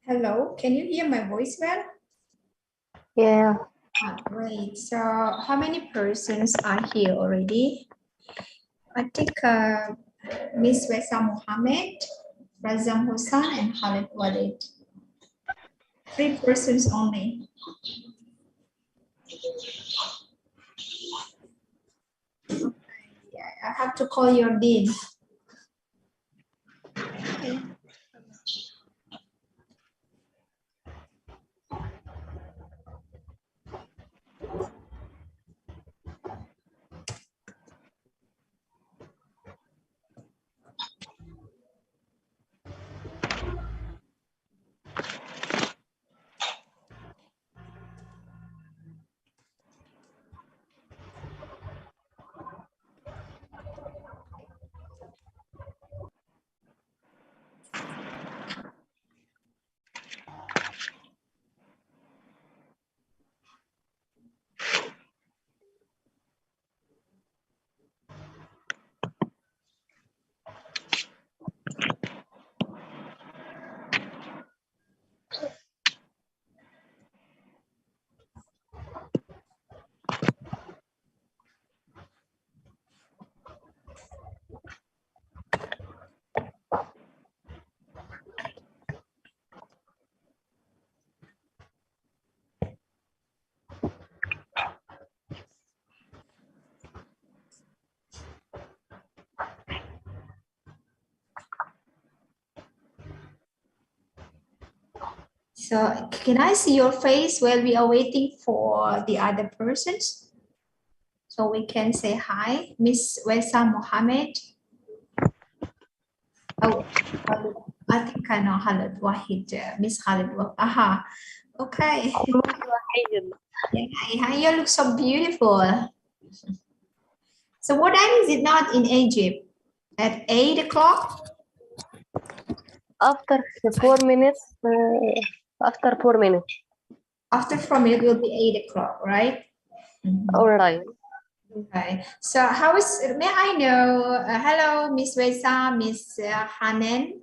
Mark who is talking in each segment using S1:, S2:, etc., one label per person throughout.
S1: Hello, can you hear my voice well?
S2: Yeah.
S1: Great. So how many persons are here already? I think Miss Wesa Mohammed, Razam Hussain, and Khalid Walid. 3 persons only. Okay. Yeah, I have to call your dean. Okay. So can I see your face while we are waiting for the other persons? So we can say hi, Miss Wesa Mohammed. Oh, I think I know Khalid Wahid, Miss Khalid Wahid. Aha, okay. Yeah, you look so beautiful. So what time is it not in Egypt? At 8 o'clock?
S2: After 4 minutes, after 4 minutes.
S1: After 4 minutes, it will be 8 o'clock, right?
S2: All right.
S1: Okay. So how is, may I know, hello, Miss Wesa, Miss Hanan,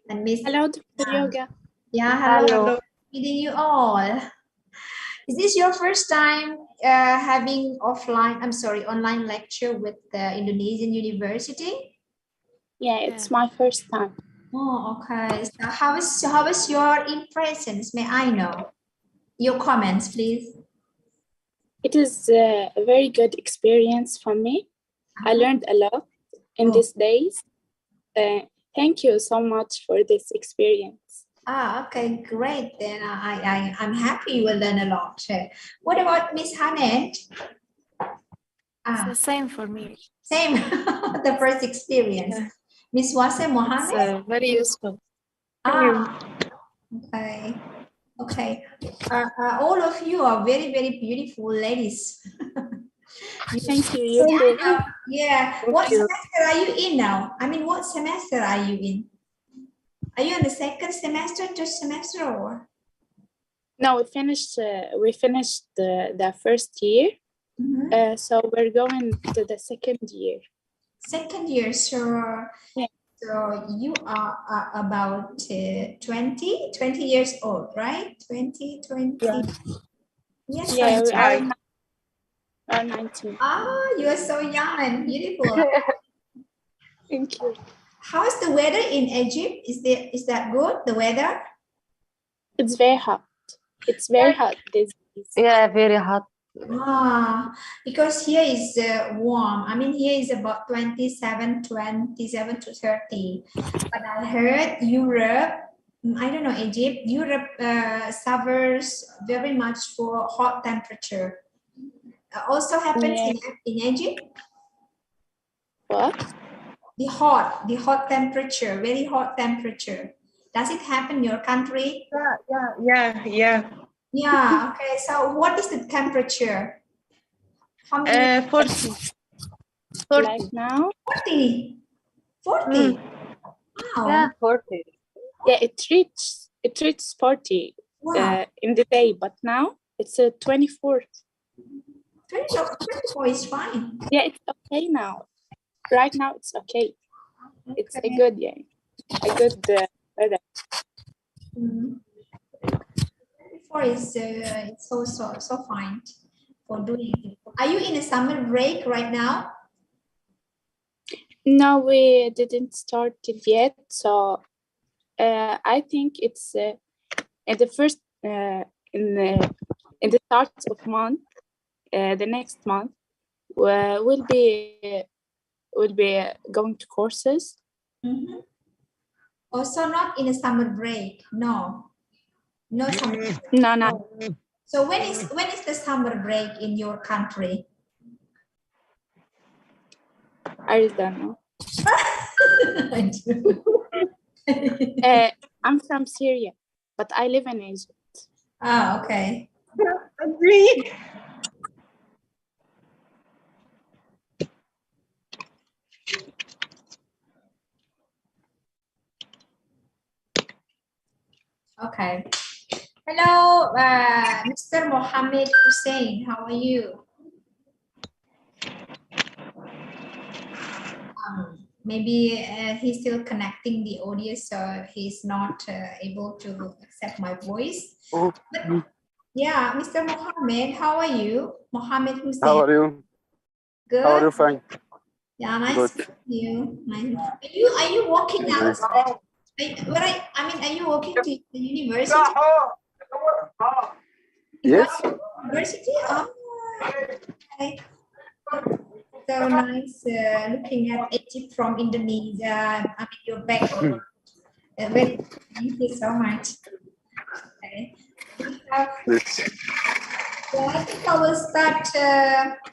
S1: and Miss.
S3: Hello, Dr. Yoga.
S1: Yeah, hello.
S2: Hello.
S1: Meeting you all. Is this your first time having online lecture with the Indonesian University?
S3: Yeah, it's my first time.
S1: Oh, okay. So how is your impressions? May I know your comments, please?
S3: It is a very good experience for me. I learned a lot in these days. Thank you so much for this experience.
S1: Okay, great. Then I'm happy you will learn a lot. What about Miss Hanet?
S4: It's the same for me.
S1: Same, the first experience.
S4: Yeah.
S1: Miss Wase Mohammed?
S4: It's very useful.
S1: Okay. Okay. All of you are very, very beautiful ladies.
S3: Thank you. You too.
S1: Yeah. What semester are you in now? I mean, what semester are you in? Are you in the second semester, third semester, or?
S3: No, we finished the first year. So we're going to the second year.
S1: Second year, so,
S3: yeah.
S1: So you are about 20 years old, right? 20.
S3: Yeah.
S1: Yes,
S3: Yeah, we
S1: right.
S3: are 19.
S1: You are so young and beautiful.
S3: Thank you.
S1: How is the weather in Egypt? Is that good, the weather?
S3: It's very hot. It's very hot these days.
S2: Yeah, very hot.
S1: Because here is warm. I mean, here is about 27 to 30. But I heard Europe, I don't know, Egypt, Europe suffers very much for hot temperature. Also happens in Egypt?
S3: What?
S1: The hot temperature, very hot temperature. Does it happen in your country?
S5: Yeah.
S1: Yeah, okay. So what is the temperature? How many?
S5: 40.
S3: Like now?
S1: 40. 40. Wow.
S2: Yeah, 40.
S3: Yeah, it reaches 40 in the day, but now it's 24.
S1: 24 is fine.
S3: Yeah, it's okay now. Right now, it's okay. It's a good, weather.
S1: 24 is it's so fine for doing it. Are you in a summer break right now?
S3: No, we didn't start it yet. So I think it's at the first in the start of month, the next month, we'll be going to courses.
S1: Also not in a summer break. No summer break.
S3: No.
S1: So when is the summer break in your country?
S3: I don't know. I'm from Syria, but I live in Egypt.
S1: Okay.
S5: Agree.
S1: Okay. Hello, Mr. Mohammed Hussein. How are you? Maybe he's still connecting the audio, so he's not able to accept my voice. But, yeah, Mr. Mohammed, how are you? Mohammed Hussein.
S6: How are you?
S1: Good.
S6: How are you, fine?
S1: Yeah, nice
S6: Good.
S1: to meet you. Nice. Are you walking outside? Are you walking to the university?
S6: Yes.
S1: University? Oh, okay. So nice looking at Egypt from Indonesia. I mean, your background. Thank you so much. Okay. We have, well, I think I will start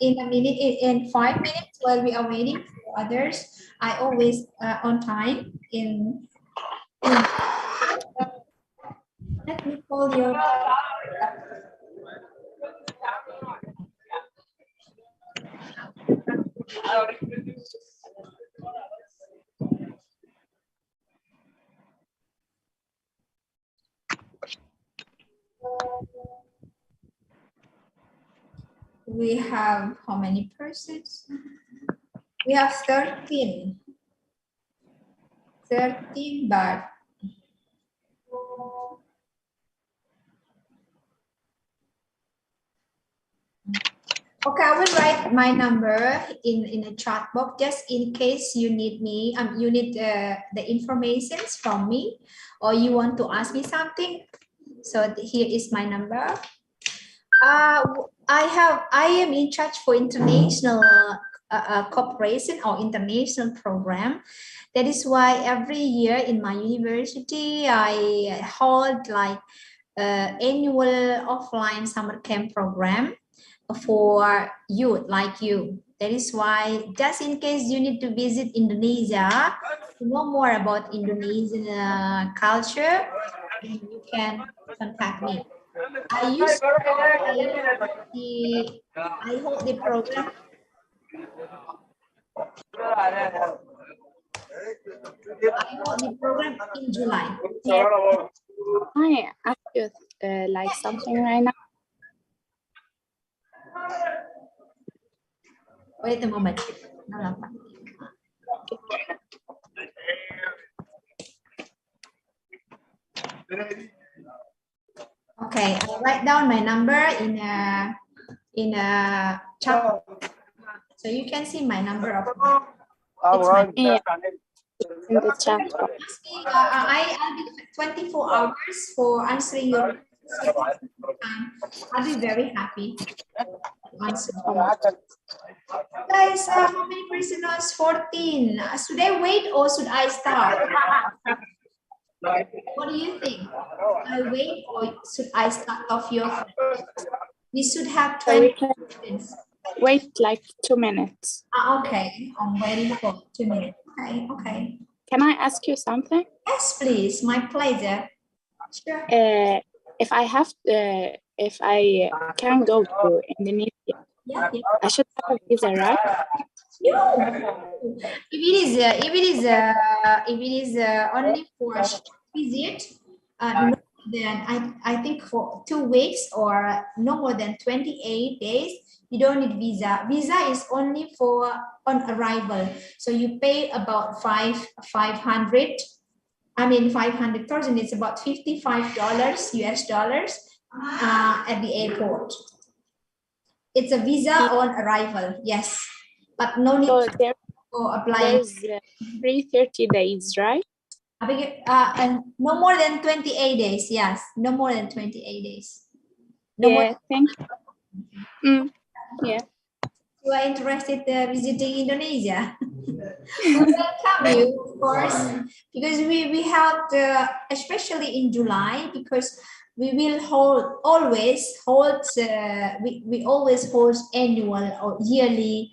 S1: in a minute, in 5 minutes while we are waiting for others. I always on time let me call your we have how many persons? We have 13. 13, but okay, I will write my number in a chat box just in case you need me. You need the information from me, or you want to ask me something. So here is my number. I am in charge for international cooperation or international program. That is why every year in my university I hold like annual offline summer camp program for youth like you. That is why just in case you need to visit Indonesia, to know more about Indonesian culture, you can contact me. I hope the program. I hope the program in July.
S3: I ask you like something right now.
S1: Wait a moment. Okay, I'll write down my number in a chat, so you can see my number of.
S3: Yeah, in the chat.
S1: I'll be 24 hours for answering your questions. I'll be very happy to answer. Guys, how many prisoners? 14. Should I wait or should I start? What do you think? Should I wait or should I start off your friends? We should have 20 students.
S3: Wait like 2 minutes.
S1: Okay, I'm waiting for 2 minutes. Okay, okay.
S3: Can I ask you something?
S1: Yes, please. My pleasure. Sure.
S3: If I can go to Indonesia,
S1: Yeah.
S3: I should have a visa, right?
S1: No. If it is only for a short visit, no, then I think for 2 weeks or no more than 28 days, you don't need visa. Visa is only for on arrival. So you pay about 500. I mean 500,000. It's about $55 US dollars at the airport. It's a visa on arrival. Yes, but no need
S3: So
S1: for applying.
S3: there's free 30 days, right?
S1: And no more than 28 days. Yes, no more than 28 days. No
S3: Yeah,
S1: more.
S3: thank you. Yeah.
S1: You are interested visiting Indonesia? Welcome you, of course, because we held, especially in July, because we will always hold annual or yearly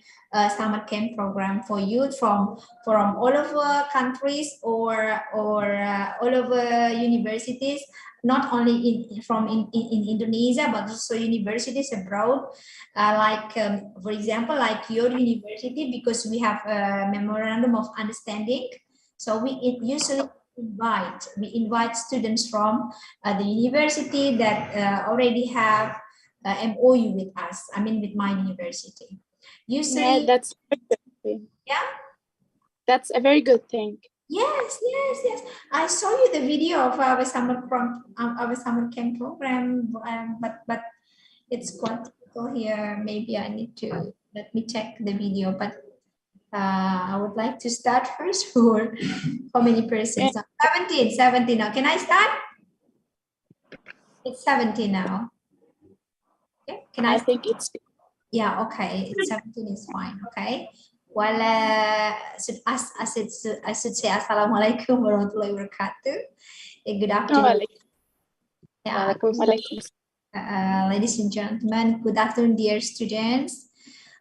S1: summer camp program for youth from all over countries or all over universities, not only in Indonesia but also universities abroad, for example, like your university, because we have a memorandum of understanding. So we usually invite students from the university that already have MOU with us. I mean, with my university. Usually,
S3: Yeah, that's a good thing.
S1: Yeah.
S3: That's a very good thing.
S1: Yes. I saw you the video of our summer camp program, but it's quite difficult here. Maybe I need to let me check the video, but I would like to start first for how many persons? 17 now. Can I start? It's 17 now. Okay. Can I
S3: think it's
S1: yeah, okay. It's 17 is fine. Okay. Well, I should say Assalamualaikum warahmatullahi wabarakatuh. Good afternoon. Yeah.
S3: Walaikum
S1: Ladies and gentlemen, good afternoon, dear students.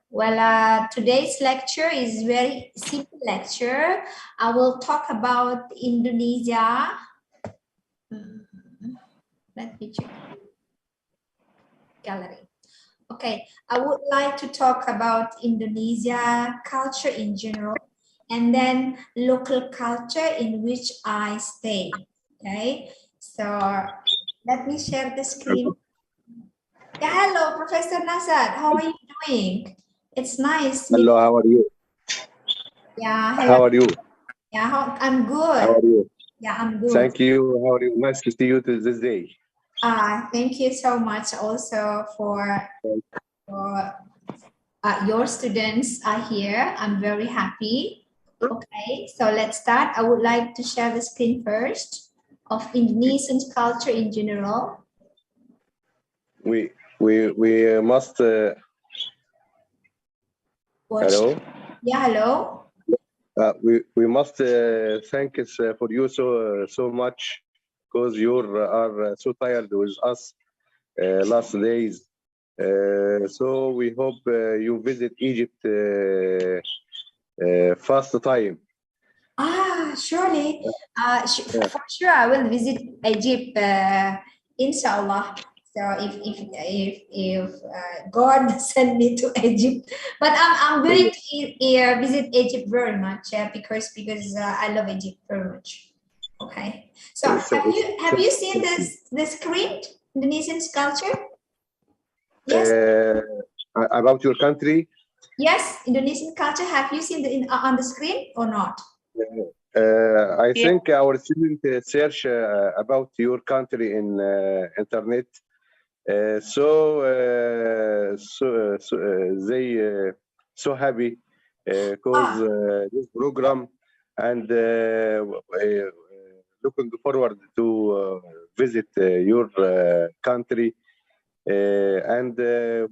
S1: Well, today's lecture is very simple lecture. I will talk about Indonesia. Let me check gallery. Okay, I would like to talk about Indonesia culture in general, and then local culture in which I stay. Okay, so let me share the screen. Yeah, hello, Professor Nazar. How are you doing? It's nice.
S6: Hello, how are you?
S1: Yeah, hello.
S6: How are you?
S1: Yeah, I'm good.
S6: How are you?
S1: Yeah, I'm good.
S6: Thank you. How are you? Nice to see you this day.
S1: Thank you so much also for your students are here. I'm very happy. Okay, so let's start. I would like to share the screen first of Indonesian culture in general.
S6: We must.
S1: Watch.
S6: Hello.
S1: Yeah, hello.
S6: We must thank us for you so much because you are so tired with us last days. So we hope you visit Egypt fast time.
S1: Surely. For sure, I will visit Egypt, inshallah. So if God send me to Egypt, but I'm willing to visit Egypt very much, because I love Egypt very much. Okay. So have you seen the screen, Indonesian culture? Yes.
S6: About your country?
S1: Yes, Indonesian culture. Have you seen on the screen or not?
S6: I think our student search about your country in internet. So they so happy because this program, and looking forward to visit your country, and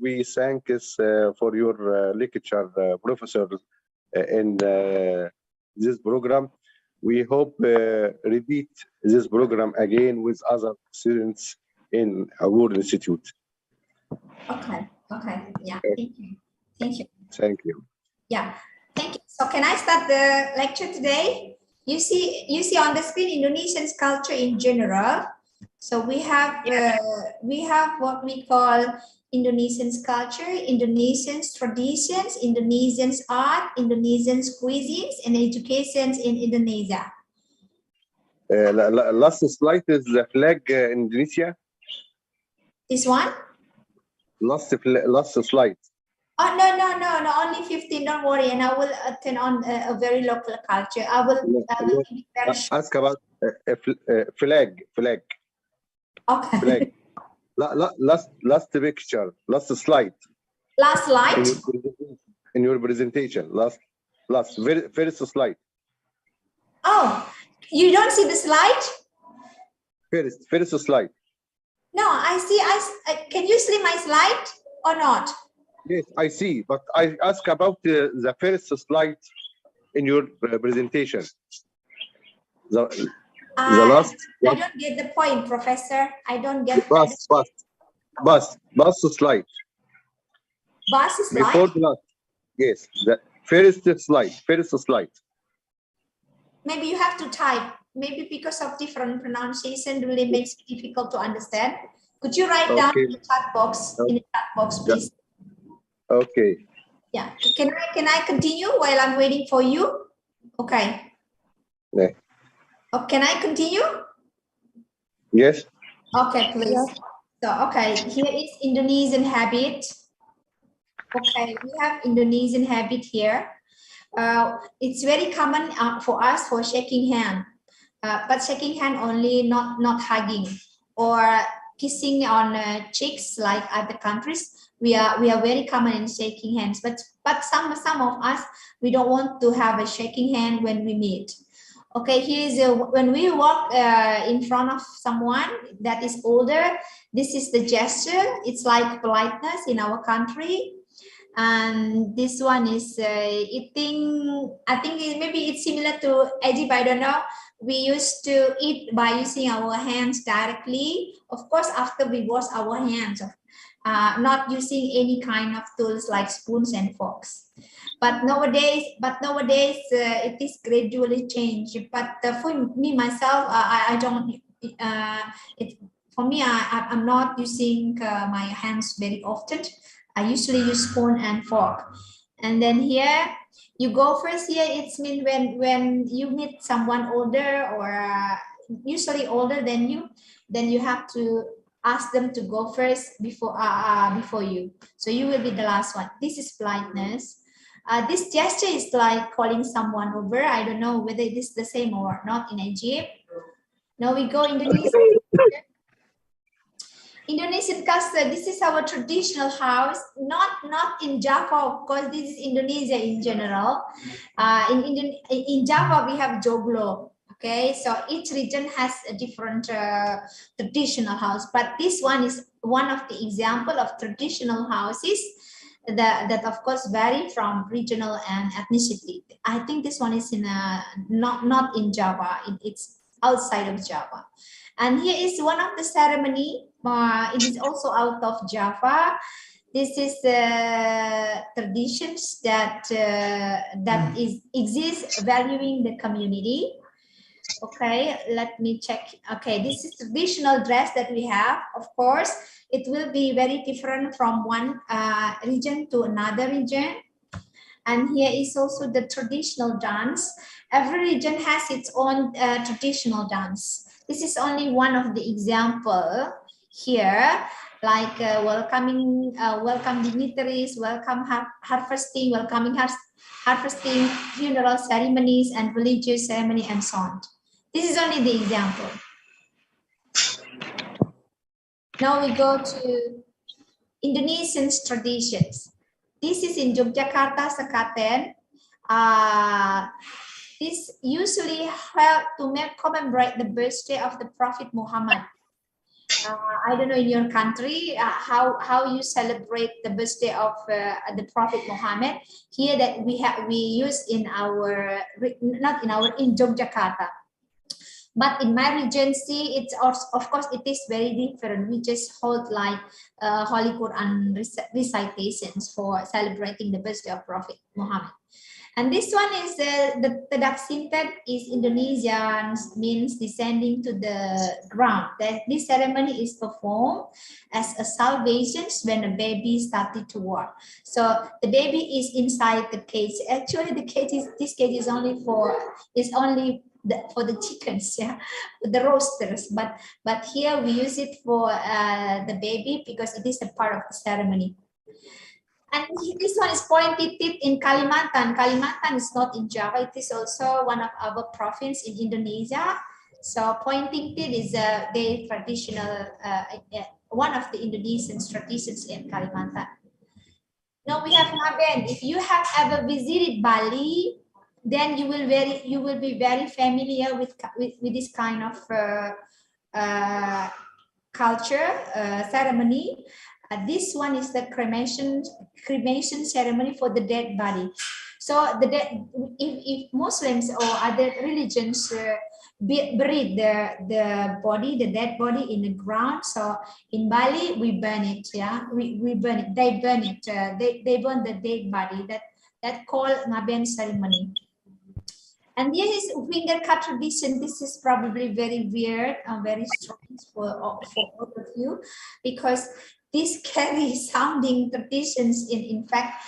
S6: we thank us for your lecture, professor, in this program. We hope repeat this program again with other students in our institute.
S1: Okay. Yeah. Thank you.
S6: Thank you.
S1: Yeah. Thank you. So can I start the lecture today? You see on the screen Indonesian culture in general. So we have what we call Indonesian culture, Indonesian traditions, Indonesian art, Indonesian cuisines, and educations in Indonesia.
S6: Last slide is the flag in Indonesia.
S1: This one?
S6: Last slide.
S1: Oh, no, only 15, don't worry, and I will turn on a very local culture. I will keep it very short.
S6: Ask about flag.
S1: Okay.
S6: Flag. Last picture, last slide.
S1: Last slide?
S6: In your presentation, last first slide.
S1: Oh, you don't see the slide?
S6: First slide.
S1: No, I see. Can you see my slide or not?
S6: Yes, I see, but I ask about the first slide in your presentation. The last.
S1: I don't get the point, Professor. I don't get.
S6: Bus slide.
S1: Bus slide.
S6: Before the last. Yes, the first slide.
S1: Maybe you have to type. Maybe because of different pronunciation, really makes it difficult to understand. Could you write down in the chat box? In the chat box, please.
S6: Okay.
S1: Yeah. Can I continue while I'm waiting for you? Okay.
S6: Yeah.
S1: Oh, can I continue?
S6: Yes.
S1: Okay, please. Yeah. So, okay, here is Indonesian habit. Okay, we have Indonesian habit here. It's very common for us for shaking hand, but shaking hand only, not hugging or kissing on cheeks like other countries. We are very common in shaking hands, but some of us, we don't want to have a shaking hand when we meet. Okay, here's when we walk in front of someone that is older, this is the gesture. It's like politeness in our country. And this one is eating. I think maybe it's similar to Egypt, I don't know. we used to eat by using our hands directly. Of course, after we wash our hands, not using any kind of tools like spoons and forks. But nowadays, it is gradually changed. But for me myself, I don't. For me, I'm not using my hands very often. I usually use spoon and fork. And then here, you go first. Here, it's mean when you meet someone older or usually older than you, then you have to ask them to go first before you. So you will be the last one. This is politeness. This gesture is like calling someone over. I don't know whether it is the same or not in Egypt. Now we go Indonesia. Indonesian custom. This is our traditional house. Not in Java, of course. This is Indonesia in general. In Java we have joglo. Okay, so each region has a different traditional house, but this one is one of the example of traditional houses that of course vary from regional and ethnicity. I think this one is in not in Java. It's outside of Java. And here is one of the ceremony. It is also out of Java. This is the traditions that exist valuing the community. Okay, let me check. Okay, this is traditional dress that we have. Of course, it will be very different from one region to another region. And here is also the traditional dance. Every region has its own traditional dance. This is only one of the example here, like welcome dignitaries, welcome harvesting, welcoming harvesting, funeral ceremonies, and religious ceremony, and so on. This is only the example. Now we go to Indonesian traditions. This is in Yogyakarta, Sekaten. This usually held to commemorate the birthday of the Prophet Muhammad. I don't know in your country how you celebrate the birthday of the Prophet Muhammad. Here that we use in our in Yogyakarta. But in my regency, it's also, of course, it is very different. We just hold like Holy Quran recitations for celebrating the birthday of Prophet Muhammad. And this one is the Tedaksintet is Indonesian, means descending to the ground. That this ceremony is performed as a salvation when a baby started to walk. So the baby is inside the cage. Actually, this cage is only for the chickens, yeah, the roosters. But here we use it for the baby because it is a part of the ceremony. And this one is pointed tip in Kalimantan. Kalimantan is not in Java. It is also one of our province in Indonesia. So pointing tip is the traditional, one of the Indonesian traditions in Kalimantan. Now we have Ngaben. If you have ever visited Bali, then you will be very familiar with this kind of culture ceremony. This one is the cremation ceremony for the dead body. So if Muslims or other religions bury the dead body in the ground. So in Bali we burn it. Yeah, we burn it. They burn it. They burn the dead body. That called Ngaben ceremony. And here is finger cut tradition. This is probably very weird and very strange for all of you, because these scary sounding traditions in fact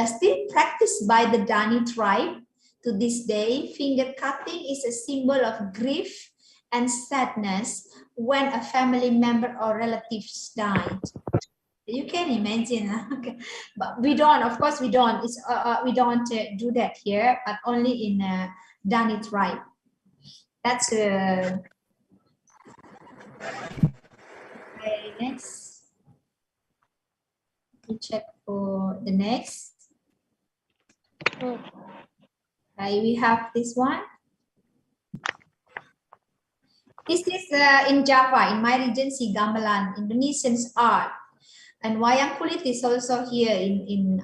S1: still practiced by the Dani tribe to this day. Finger cutting is a symbol of grief and sadness when a family member or relatives died. You can imagine, okay. But we don't, of course we don't. We don't do that here, but only in Dani tribe. That's okay. Next. Check for the next. We have this one. This is in Java, in my regency, Gamelan, Indonesian's art. And wayang kulit is also here in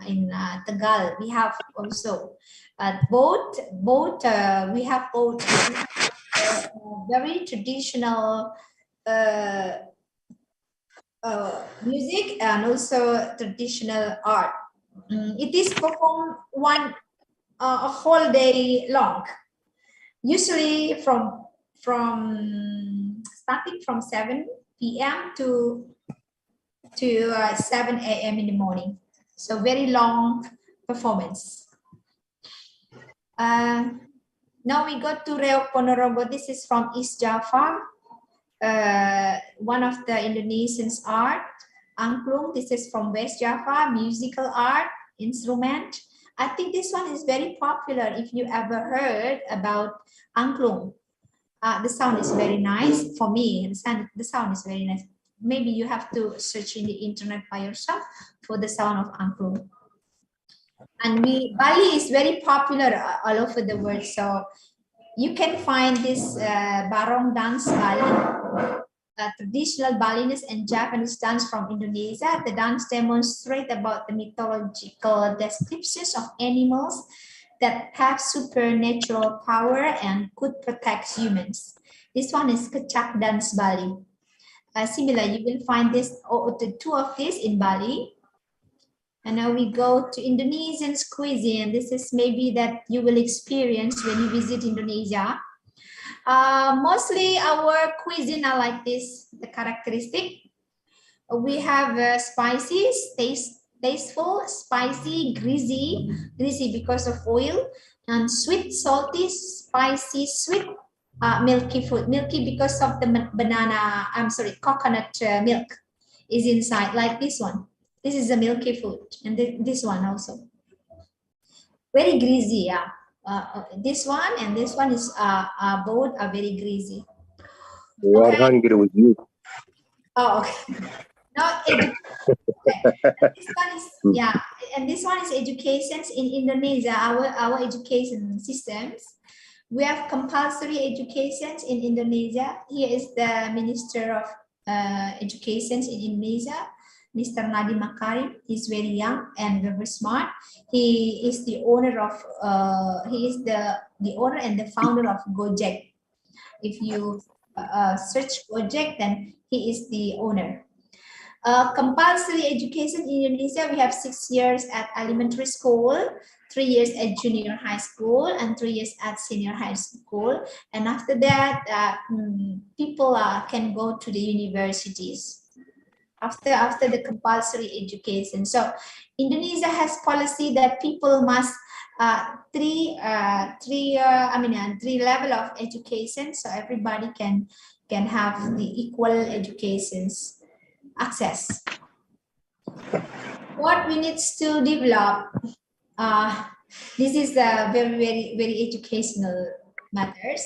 S1: Tegal. We have also both we have both very traditional music and also traditional art. It is performed a whole day long, usually from starting from 7 p.m. to 7 a.m. in the morning. So very long performance. Now we go to Reok Ponorogo. This is from East Java. One of the Indonesian's art. Angklung, this is from West Java, musical art, instrument. I think this one is very popular if you ever heard about Angklung. The sound is very nice for me. The sound is very nice. Maybe you have to search in the internet by yourself for the sound of Angklung. And Bali is very popular all over the world. So you can find this barong dance Bali, traditional Balinese and Japanese dance from Indonesia. The dance demonstrates about the mythological descriptions of animals that have supernatural power and could protect humans. This one is Kecak Dance Bali. Similar, you will find the two of these in Bali. And now we go to Indonesian's cuisine. This is maybe that you will experience when you visit Indonesia. Mostly our cuisine are like this, the characteristic. We have spicy, tasteful, spicy, greasy because of oil, and sweet, salty, spicy, sweet, milky food. Milky because of the coconut milk is inside, like this one. This is a milky food, and this one also. Very greasy, yeah. This one and this one is both are very greasy.
S6: We are hungry with you.
S1: Oh, okay. Now, this one is, yeah, and this one is education in Indonesia. Our education systems. We have compulsory education in Indonesia. Here is the Minister of Education in Indonesia, Mr. Nadiem Makarim. He's very young and very smart. He is the owner of the owner and the founder of Gojek. If you search Gojek, then he is the owner. Compulsory education in Indonesia, we have 6 years at elementary school, 3 years at junior high school, and 3 years at senior high school. And after that, people can go to the universities after the compulsory education. So Indonesia has policy that people must three level of education, so everybody can have the equal educations access. What we need to develop, this is a very educational matters.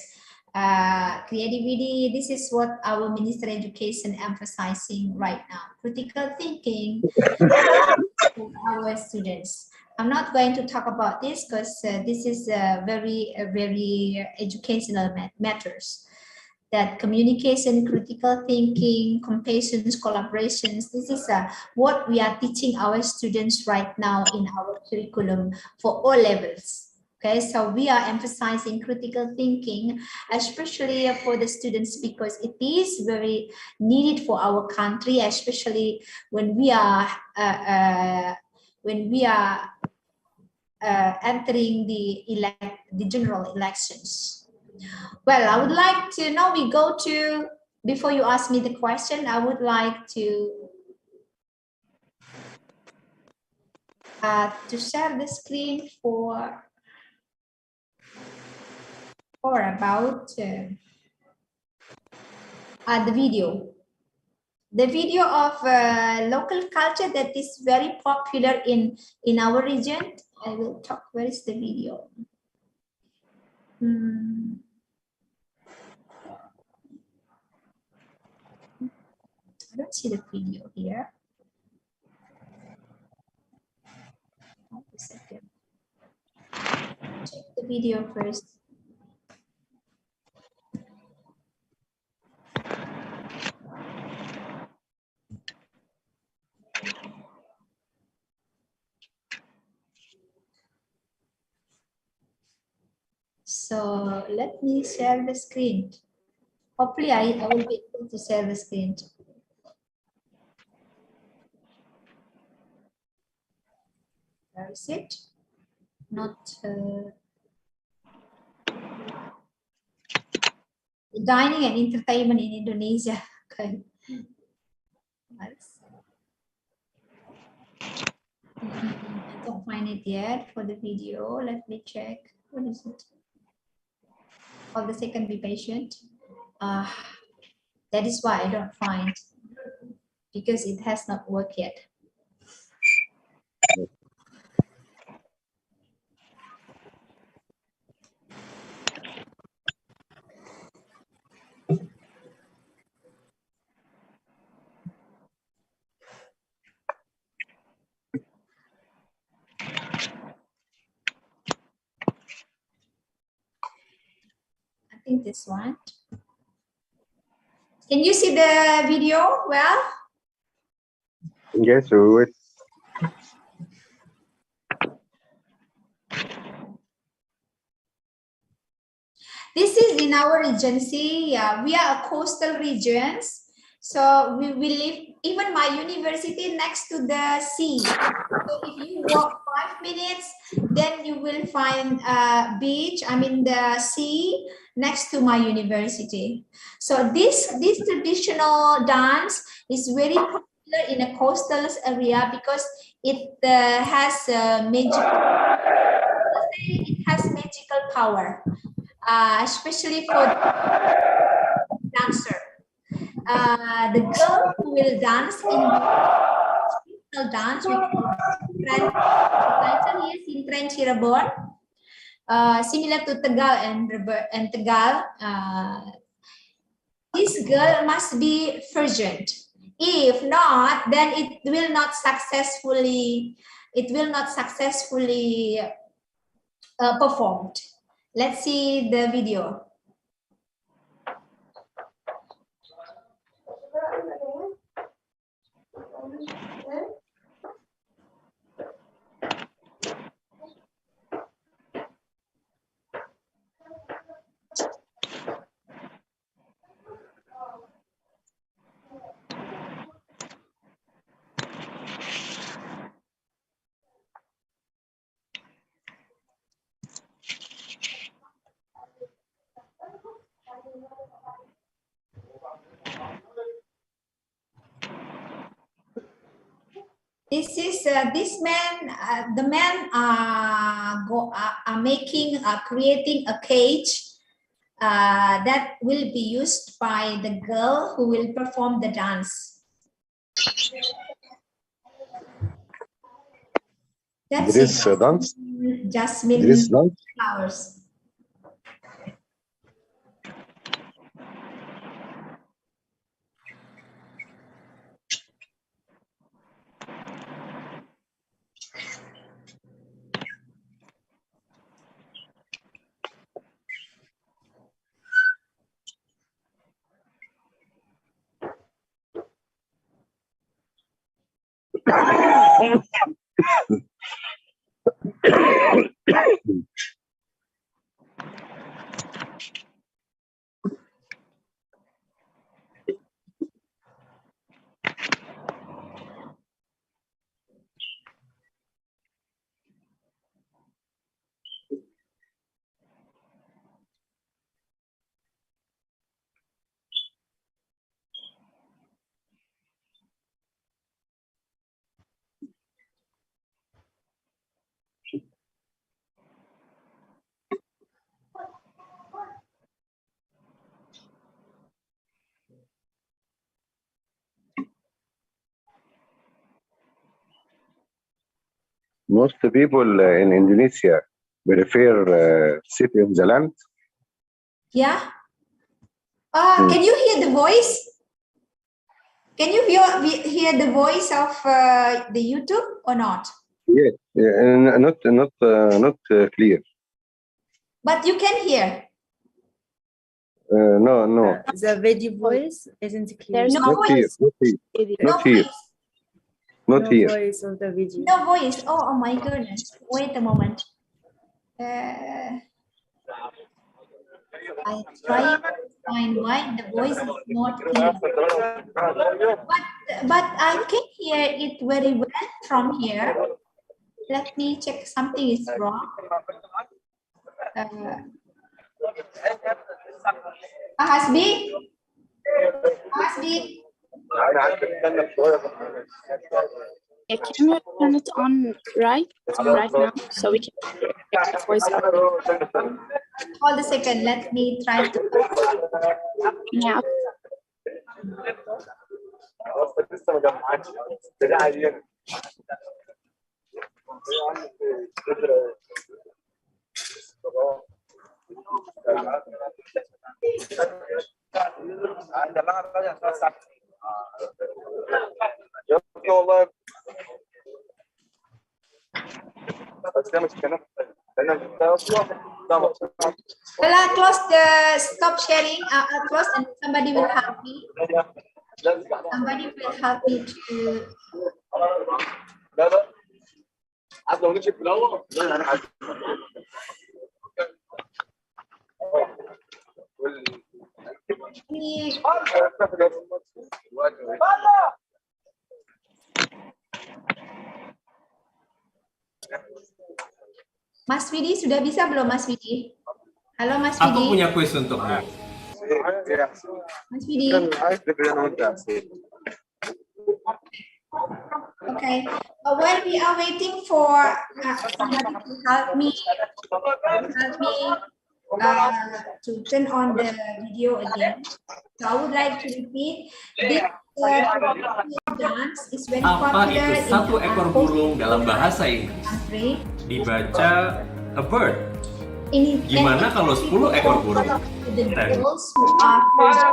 S1: Creativity, this is what our Minister of Education emphasizing right now. Critical thinking for our students. I'm not going to talk about this because this is very educational matters. That communication, critical thinking, compassion, collaborations, this is what we are teaching our students right now in our curriculum for all levels. Okay, so we are emphasizing critical thinking, especially for the students, because it is very needed for our country, especially when we are entering the general elections. Well, I would like to now we go to, before you ask me the question, I would like to share the screen for about the video. The video of local culture that is very popular in our region. I will talk. Where is the video? I don't see the video here. Wait a second. Check the video first. So let me share the screen. Hopefully I will be able to share the screen. Where is it? Not dining and entertainment in Indonesia. Okay. I don't find it yet for the video. Let me check. What is it? Oh, the second, be patient. That is why I don't find, because it has not worked yet. I think this one. Can you see the video well?
S6: Yes, we will.
S1: This is in our regency. We are a coastal regions. So we live, even my university next to the sea. So if you walk 5 minutes, then you will find a beach, I mean the sea next to my university. So this traditional dance is very popular in a coastal area because it has magical power. Especially for dancer. The girl who will dance in the dance, we call title here, Sintren Cirebon, similar to Tegal and Tegal. This girl must be virgin. If not, then it will not successfully performed. Let's see the video. This is this man. The man creating a cage that will be used by the girl who will perform the dance. That's
S6: There is dance.
S1: Jasmine
S6: There is dance.
S1: flowers.
S6: Most people in Indonesia prefer sit in the land.
S1: Yeah. Can you hear the voice? Can you hear the voice of the YouTube or not?
S6: Yes, not clear.
S1: But you can hear.
S6: No.
S5: The video voice isn't clear.
S3: There's
S1: No
S6: Not here.
S1: voice. No
S6: Not here.
S1: voice.
S6: Not
S5: No
S6: here.
S5: voice of the video.
S1: No voice. Oh my goodness. Wait a moment. I try to find why the voice is not clear. But I can hear it very well from here. Let me check something is wrong. Hasbi? Hasbi?
S3: Yeah, can you turn it on right now so we can hear the voice?
S1: Hold a second. Let me try to.
S3: Yeah.
S1: Well, close the stop sharing. Close and somebody will help me. Somebody will help me to. Mas Widi sudah bisa belum Mas Widi? Halo Mas Widi.
S7: Aku punya kuis untukmu.
S1: Mas Widi. Okay. While we are waiting for somebody to help me to turn on the video again, so I would like to repeat this dance is very
S7: Apa
S1: popular
S7: itu satu
S1: in
S7: ekor burung dalam bahasa Inggris?
S1: country.
S7: Dibaca a bird.
S1: In
S7: Gimana kalau 10 ekor burung?
S1: The girls who are first,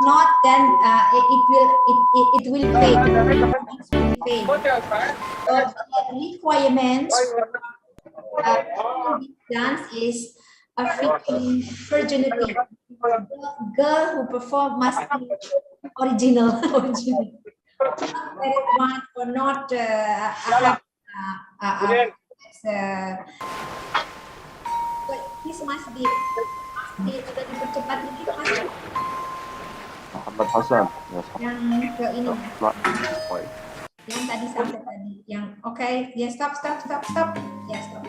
S1: not then it will fade. The requirements for this dance is African virginity. The girl who perform must be original. Married one or not this must be sudah dipercepat dikit Mas.
S6: Muhammad Hasan.
S1: Yang ke ini. Yang tadi sampai tadi. Yang oke, ya stop. Ya stop.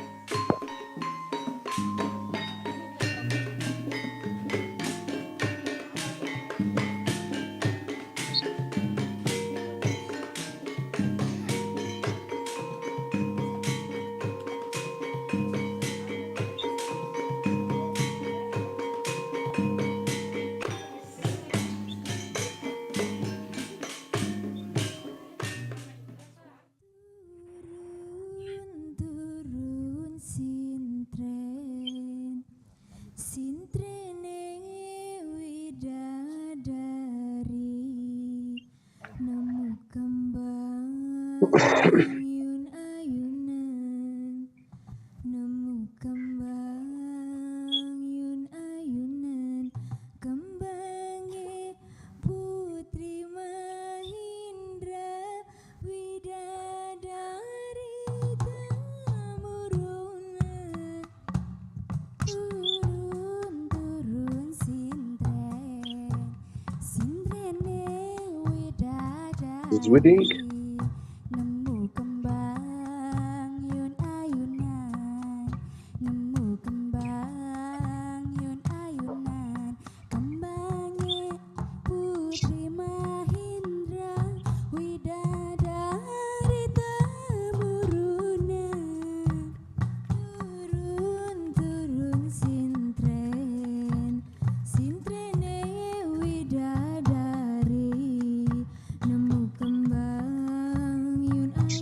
S6: It's wedding.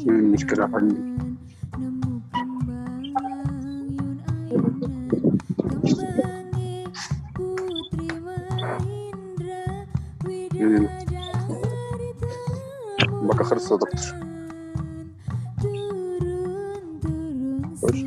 S6: مشكلة عندي. بك خلص يا دكتور. وش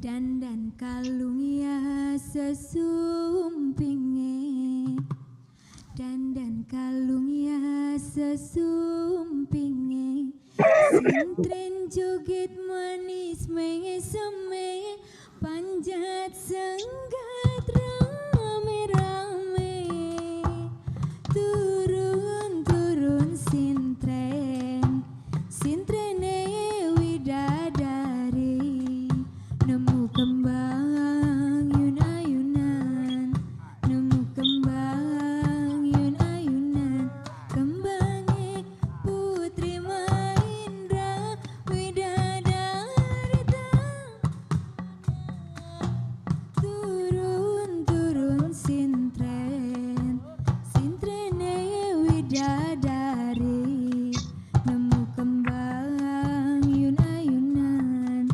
S8: dandan kalung ya sesumpinge, dandan kalung ya sesumpinge, sintren joget manis mengeseme, panjat senggat rame-rame, turun-turun sintren, sintrene widadari, nemu kembang yun-ayunan, nemu kembang yun-ayunan, kembange putri Mahindra widadari, turun-turun sintren, sintrene widadari, nemu kembang yun-ayunan,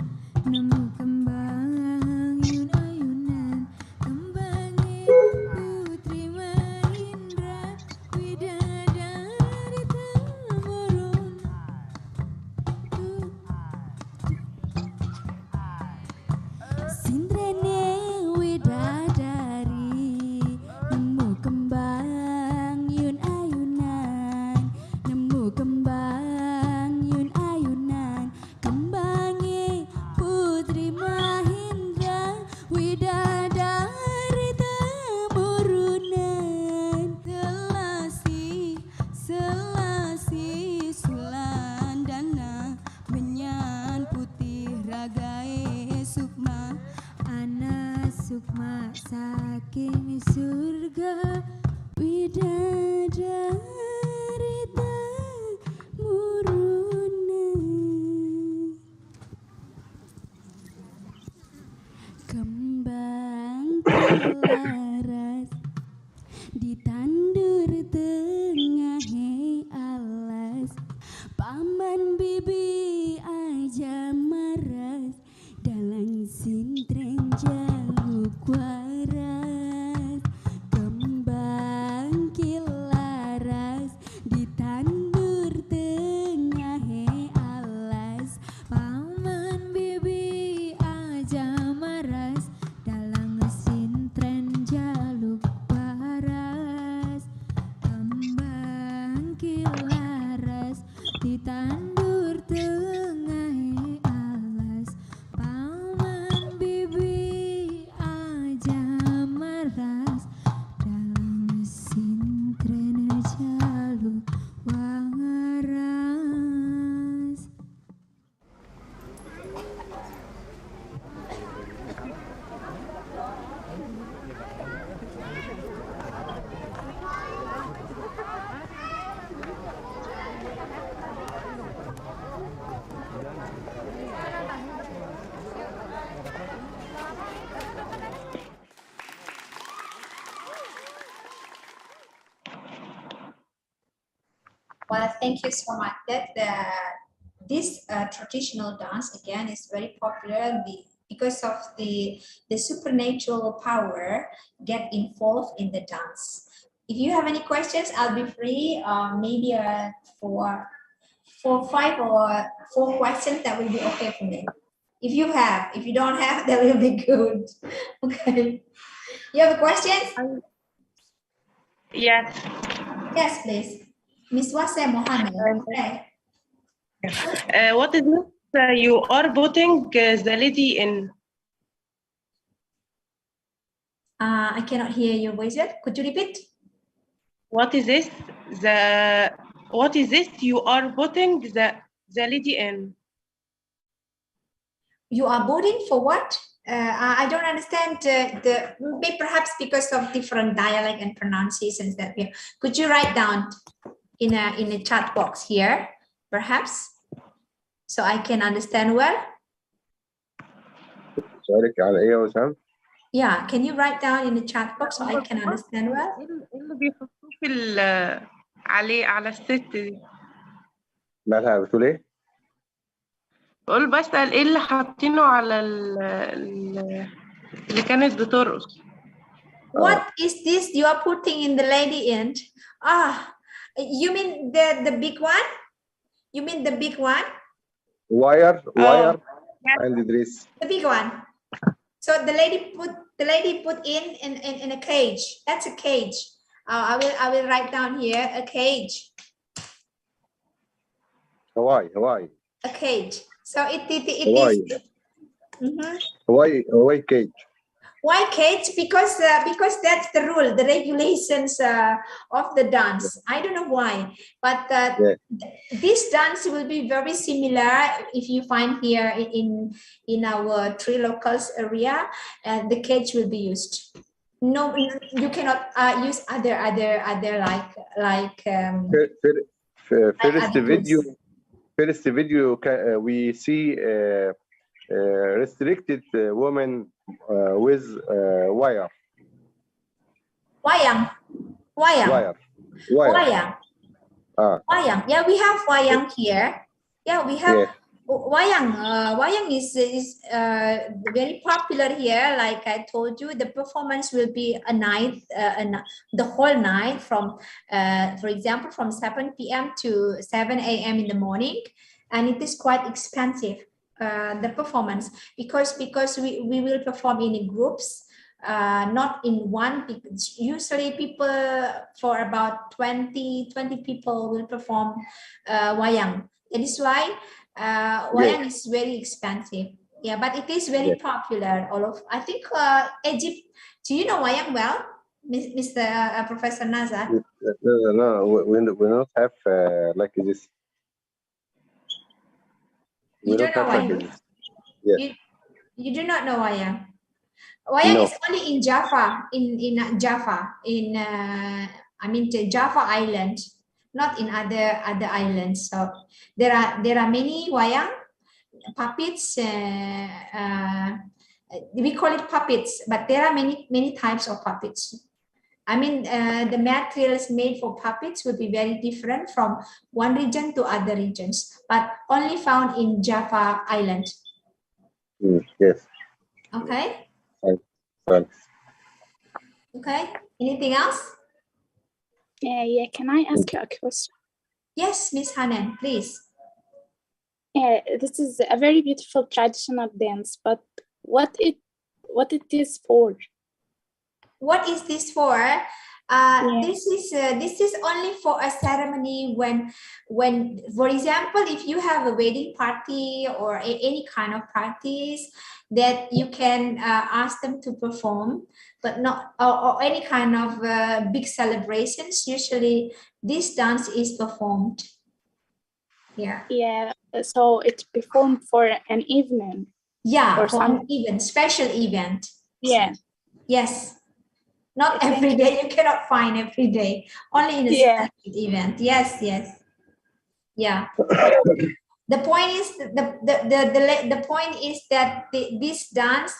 S8: nemu kembang yun-ayunan, kembange putri Mahindra widadari, temurun sintrene widadari, nemu kembang yun-ayunan, nemu kembang yun-ayunan, kembange putri Mahindra widadari, temurunan, selasi sulan dana, menyan putih ragai sukma, anak sukma saking surga widadari, temurunan, kembang kelaras ditandur tengah alas, paman bibi aja maras, dalang sintren jaluk waras, kembang kilaras ditandur tengah alas, paman bibi aja maras, dalang sintren jaluk waras, kembang kilaras ditandur tengah alas, paman bibi aja maras, dalam sintren jaluk waras.
S1: Well, thank you so much. This traditional dance again is very popular because of the supernatural power get involved in the dance. If you have any questions, I'll be free. Maybe for 5 or 4 questions, that will be okay for me. If you don't have, that will be good. Okay. You have a question?
S9: Yes.
S1: Yes, please. Miss Wase Mohammed. Okay.
S9: What is this? You are putting the lady in.
S1: I cannot hear your voice yet. Could you repeat?
S9: What is this? What is this? You are putting the lady in.
S1: You are voting for what? I don't understand maybe perhaps because of different dialect and pronunciations that we. Could you write down in a chat box here, perhaps, so I can understand well?
S6: سؤالك على ايه يا وسام؟
S1: Yeah, can you write down in the chat box so I can understand well?
S9: اللي بيحطوه في على الست دي.
S6: مالها بتقول ايه؟
S9: بقول بسأل ايه اللي حاطينه على اللي كانت بترقص.
S1: What is this you are putting in the lady end? You mean the big one? You mean the big one?
S6: Wire and dress.
S1: The big one. So the lady put in a cage. That's a cage. I will write down here a cage.
S6: Hawaii.
S1: A cage. So it
S6: Hawaii.
S1: is. Mhm.
S6: Hawaii cage.
S1: Why cage? Because that's the rule, the regulations of the dance. I don't know why, but this dance will be very similar if you find here in our Three Locals area. The cage will be used. No, you cannot use other like.
S6: First
S1: other
S6: video.
S1: tools.
S6: First video we see restricted women with wire.
S1: Wayang. Wayang. Yeah, we have wayang here. Yeah, we have wayang. Wayang is very popular here. Like I told you, the performance will be a night, the whole night from, for example, from 7 p.m. to 7 a.m. in the morning, and it is quite expensive. The performance because we will perform in groups, not in one. Usually people for about 20 people will perform wayang. That is why wayang is very expensive. Yeah, but it is very popular. I think Egypt. Do you know wayang well, Mr. Professor Nazar?
S6: No, we don't have like this.
S1: You don't know wayang? You do not know wayang? Wayang is only in Java, in Java, I mean the Java island, not in other islands. So there are many wayang puppets. We call it puppets, but there are many types of puppets. I mean, the materials made for puppets would be very different from one region to other regions, but only found in Java Island.
S6: Yes.
S1: Okay.
S6: Thanks.
S1: Okay. Anything else?
S3: Yeah. Can I ask you a question?
S1: Yes, Miss Hanan, please.
S3: This is a very beautiful traditional dance, but what it is for?
S1: What is this for? This is only for a ceremony when, for example, if you have a wedding party or any kind of parties that you can ask them to perform, but not or any kind of big celebrations. Usually, this dance is performed.
S3: Yeah. So it's performed for an evening.
S1: Yeah,
S3: or
S1: for an event, special event.
S3: Yeah.
S1: Yes. Not every day. You cannot find every day. Only in a special event. Yes. Yeah. The point is the point is that this dance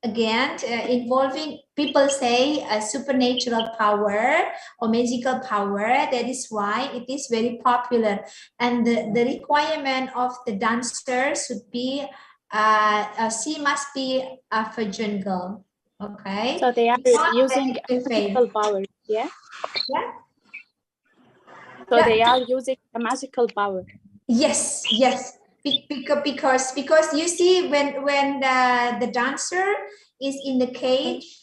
S1: again involving, people say, a supernatural power or magical power. That is why it is very popular. And the requirement of the dancer should be she must be a virgin girl. Okay.
S3: So they are using a magical power. Yeah. So they are using a magical power.
S1: Yes. Because you see when the dancer is in the cage,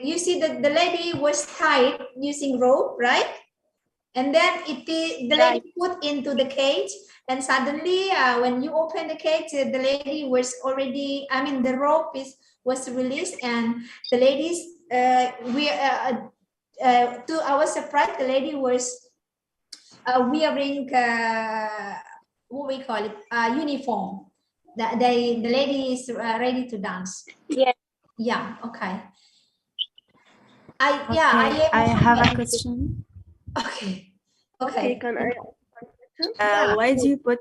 S1: you see that the lady was tied using rope, right? And then the lady put into the cage, and suddenly when you open the cage, the lady was already, I mean, the rope was released, and the ladies to our surprise, the lady was wearing what we call it, uniform. The lady is ready to dance. Yeah. Okay.
S5: I have a question.
S1: Okay.
S5: Can I? Why do you put?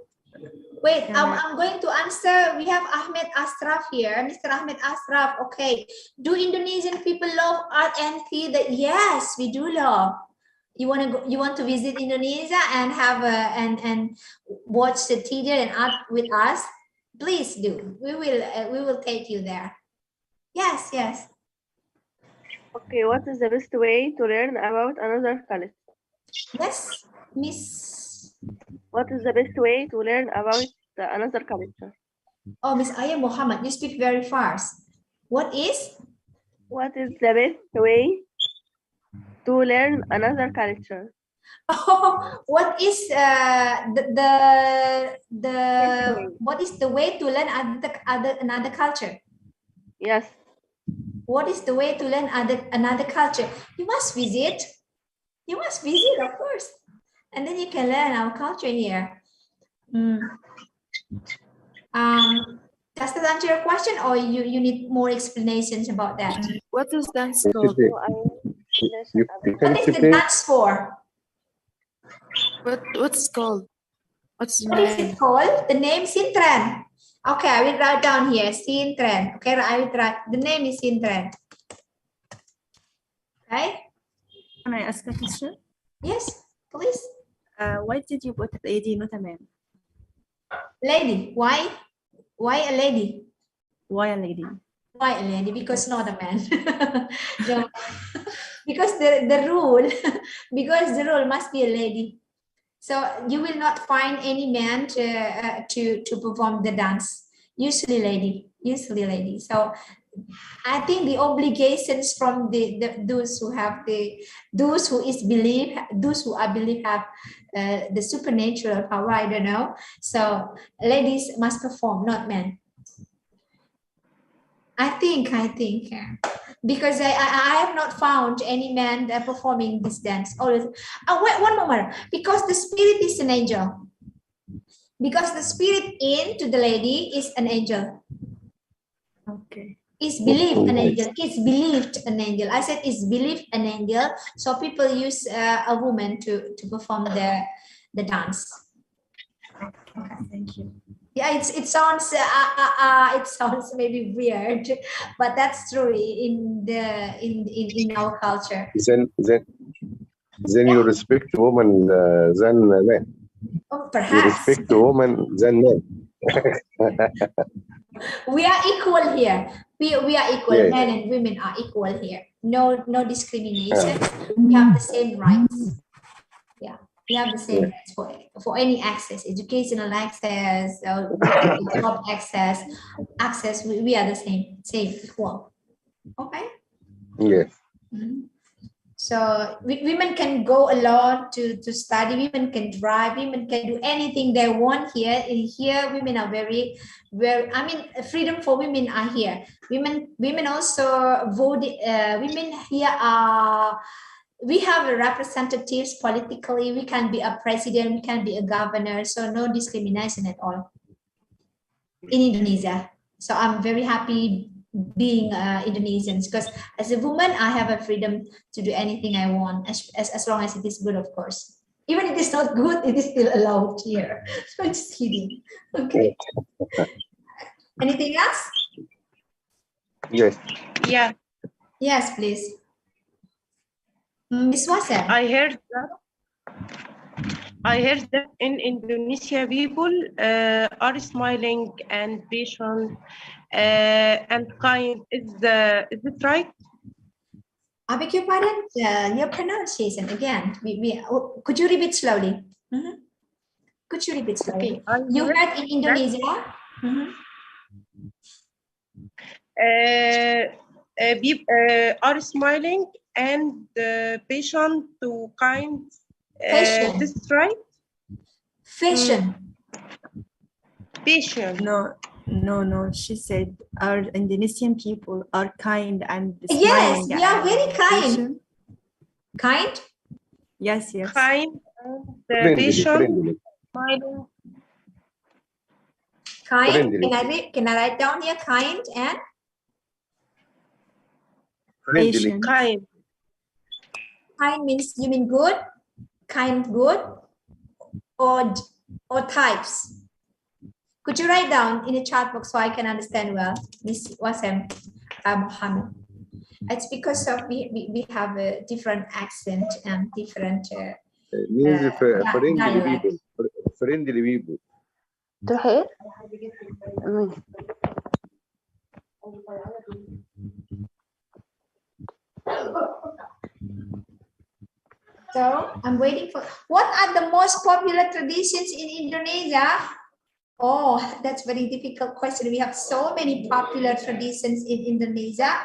S1: Wait, I'm going to answer. We have Ahmed Ashraf here, Mr. Ahmed Ashraf. Okay. Do Indonesian people love art and theater? Yes, we do love. You want to go? You want to visit Indonesia and have and watch the theater and art with us? Please do. We will take you there. Yes.
S2: Okay, what is the best way to learn about another culture?
S1: Yes, Miss.
S2: What is the best way to learn about another culture?
S1: Oh, Miss Aya Muhammad, you speak very fast. What is?
S5: What is the best way to learn another culture?
S1: Oh, what is what is the way to learn another culture?
S5: Yes.
S1: What is the way to learn another culture? You must visit. You must visit, of course, and then you can learn our culture here. Does that answer your question, or you need more explanations about that?
S4: What is dance
S6: You
S4: called?
S6: can
S1: What is the
S6: explain.
S1: dance for?
S4: What's called? What's the
S1: What is
S4: name?
S1: it called? The name Sintren. Okay, I will write down here Sintren. Okay, I will write. The name is Sintren. Okay.
S10: Can I ask a question?
S1: Yes, please.
S10: Why did you put lady, not a man?
S1: Lady. Why? Why a lady?
S10: Why a lady?
S1: Why a lady? Because not a man. No. Because the rule, because the rule must be a lady. So you will not find any man to perform the dance. Usually lady. So I think the obligations from those who have those who are believe have the supernatural power. I don't know. So ladies must perform, not men. I think because I have not found any man performing this dance. Always. Oh, wait, one moment. Because the spirit is an angel. Because the spirit into the lady is an angel.
S10: Okay.
S1: Is believed an angel. It's believed an angel. I said it's believed an angel. So people use a woman to perform the dance.
S10: Okay, thank you.
S1: Yeah, it sounds maybe weird, but that's true in our culture.
S6: Then you respect woman than men.
S1: Oh,
S6: You
S1: perhaps
S6: respect woman than men.
S1: we are equal here. We are equal.
S6: Yes.
S1: Men and women are equal here. No discrimination. We have the same rights. Yeah, we have the same rights for any access, educational access, job access. We are the same equal. Okay.
S6: Yes.
S1: So women can go alone to study. Women can drive. Women can do anything they want here. In here, women are very. I mean, freedom for women are here. Women also vote. Women here are. We have representatives politically. We can be a president. We can be a governor. So no discrimination at all in Indonesia. So I'm very happy being Indonesian, because as a woman I have a freedom to do anything I want, as long as it is good, of course. Even if it is not good, it is still allowed here. So I'm just kidding. Okay. Anything else?
S6: Yes.
S9: Yeah,
S1: Yes, please. Miss Wasem.
S9: I heard that in Indonesia people are smiling and patient and kind. Is it right?
S1: I beg your pardon. Your pronunciation again. Could you repeat slowly? Could you repeat slowly?
S9: Okay,
S1: You heard in Indonesia.
S9: People are smiling and patient to kind.
S1: Patient.
S9: This is right?
S1: Fashion.
S9: Patient.
S10: No. She said our Indonesian people are kind and
S1: Yes,
S10: smiling.
S1: we are
S10: and
S1: very kind.
S10: patient.
S1: Kind?
S10: Yes.
S9: Kind and patient. Smiling.
S1: Kind.
S6: Friendly.
S1: Can I write down here? Kind and
S6: Friendly.
S9: Kind.
S1: kind means you mean good, kind, good, or types. Could you write down in the chat box so I can understand well, Miss Wasem Muhammad? It's because of we have a different accent and different
S6: Means friendly
S1: dialect.
S6: people. Friendly people.
S2: تروح
S1: So I'm waiting for, what are the most popular traditions in Indonesia? Oh, that's very difficult question. We have so many popular traditions in Indonesia.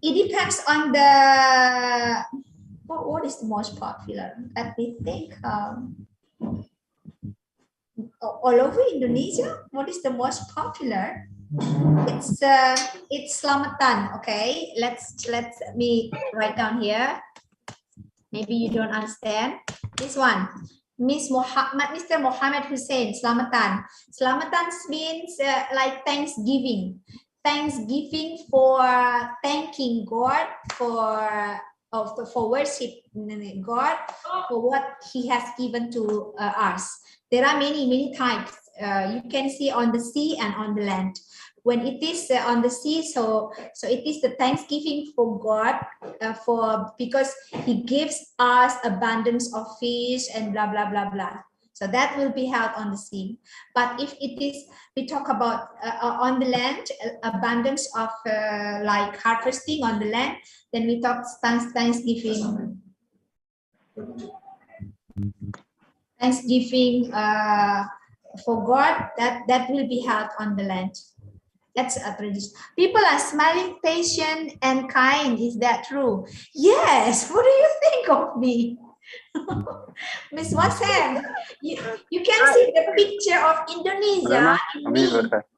S1: It depends on the what is the most popular. Let me think. All over Indonesia, what is the most popular? It's Selamatan. Okay, let me write down here. Maybe you don't understand this one. Mr. Mohammed Hussein, Selamatan. Selamatan means like Thanksgiving. Thanksgiving for thanking God for worship God for what He has given to us. There are many types. You can see on the sea and on the land. When it is on the sea, so it is the thanksgiving for God because He gives us abundance of fish and blah blah blah blah. So that will be held on the sea. But if it is, we talk about on the land, abundance of like harvesting on the land, then we talk Thanksgiving. Thanksgiving for God, that will be held on the land. That's a tradition. People are smiling, patient, and kind. Is that true? Yes. What do you think of me? Miss Wasen, you can see the picture of Indonesia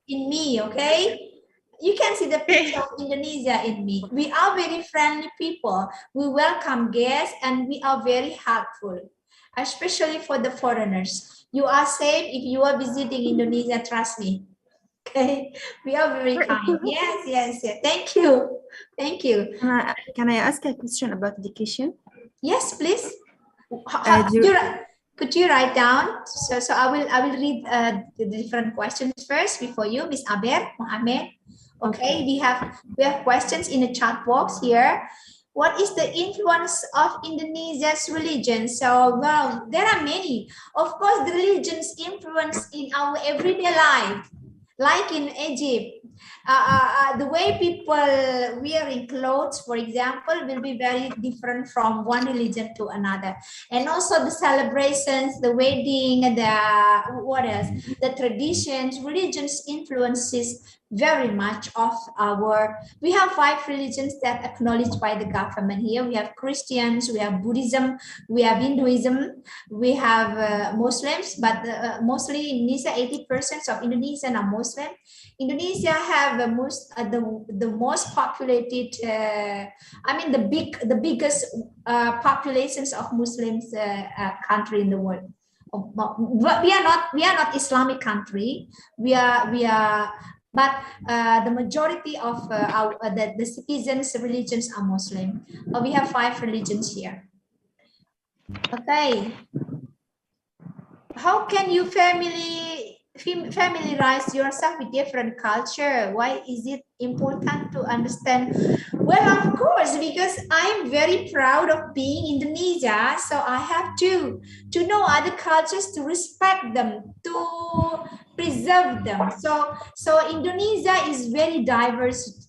S1: in me, okay? You can see the picture of Indonesia in me. We are very friendly people. We welcome guests and we are very helpful, especially for the foreigners. You are safe if you are visiting Indonesia, trust me. Okay, we are very kind. Yes. Thank you.
S10: Can I ask a question about education?
S1: Yes, please. Could you write down? So I will read the different questions first before you, Miss Aber Mohammed. Okay, we have questions in the chat box here. What is the influence of Indonesia's religion? So, well, there are many. Of course, the religion's influence in our everyday life. Like in Egypt, the way people wearing clothes, for example, will be very different from one religion to another. And also the celebrations, the wedding, what else? The traditions, religions influences very much of we have 5 religions that are acknowledged by the government here. We have Christians, we have Buddhism, we have Hinduism, we have Muslims, but mostly in Indonesia, 80% of Indonesians are Muslim. Indonesia have the most populated, the biggest populations of Muslims country in the world. But we are not Islamic country. But the majority of the citizens' religions are Muslim. We have 5 religions here. Okay. How can you familiarize yourself with different culture? Why is it important to understand? Well, of course, because I'm very proud of being Indonesia, so I have to know other cultures, to respect them, to preserve them. So Indonesia is very diverse.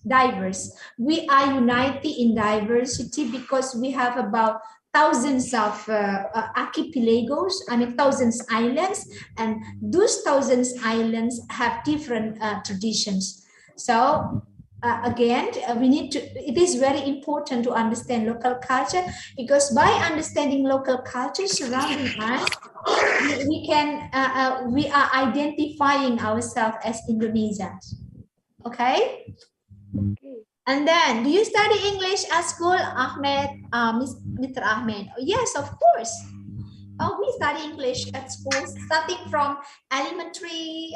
S1: We are united in diversity because we have about thousands of archipelagos, thousands islands, and those thousands islands have different traditions. So again, it is very important to understand local culture, because by understanding local culture surrounding us, we are identifying ourselves as Indonesians. Okay? And then, do you study English at school, Ahmed, Mr. Ahmed? Oh, yes, of course. Oh, we study English at school, starting from elementary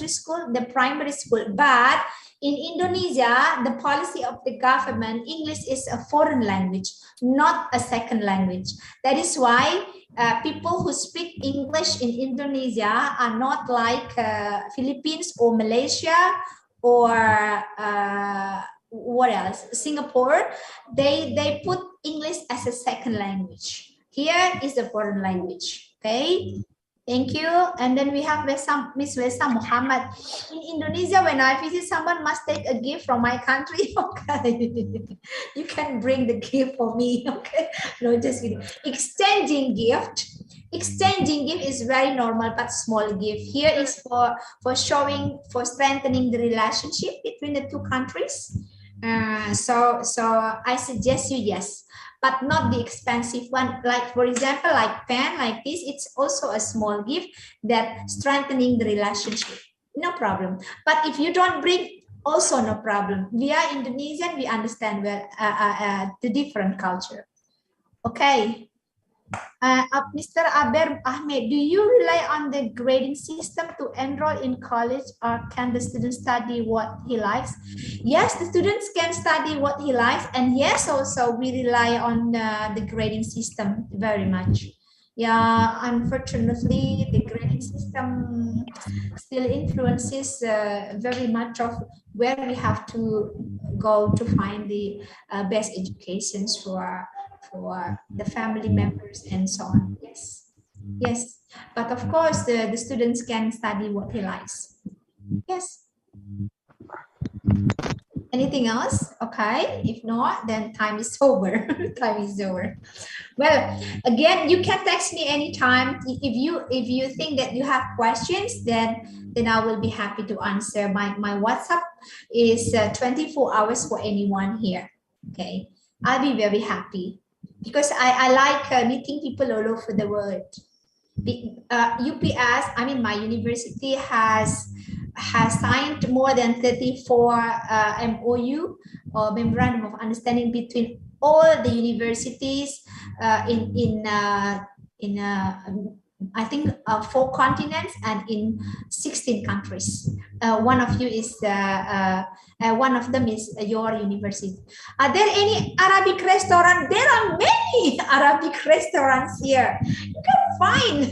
S1: school, the primary school. But in Indonesia, the policy of the government, English is a foreign language, not a second language. That is why people who speak English in Indonesia are not like Philippines or Malaysia or what else? Singapore. They put English as a second language. Here is the foreign language. Okay. Thank you. And then we have Miss Wesa Muhammad. In Indonesia, when I visit, someone must take a gift from my country. Okay. You can bring the gift for me. Okay. No, just kidding. Exchanging gift. Exchanging gift is very normal, but small gift. Here is for strengthening the relationship between the two countries. So I suggest you yes, but not the expensive one. Like for example, like pen like this, it's also a small gift that strengthening the relationship. No problem. But if you don't bring, also no problem. We are Indonesian, we understand well the different culture. Okay. Mr. Aber Ahmed, do you rely on the grading system to enroll in college, or can the student study what he likes? Yes, the students can study what he likes, and yes, also we rely on the grading system very much. Yeah, unfortunately, the grading system still influences very much of where we have to go to find the best educations for the family members and so on. Yes, yes, but of course the students can study what he likes. Yes. Anything else? Okay, if not, then time is over. Time is over. Well, again, you can text me anytime. If you think that you have questions, then I will be happy to answer. My WhatsApp is 24 hours for anyone here. Okay, I'll be very happy, because I like meeting people all over the world. UPS, I mean, my university has signed more than 34 MOU, or memorandum of understanding, between all the universities in I think 4 continents and in 16 countries. One of you is one of them is your university. Are there any Arabic restaurant? There are many Arabic restaurants here. You can find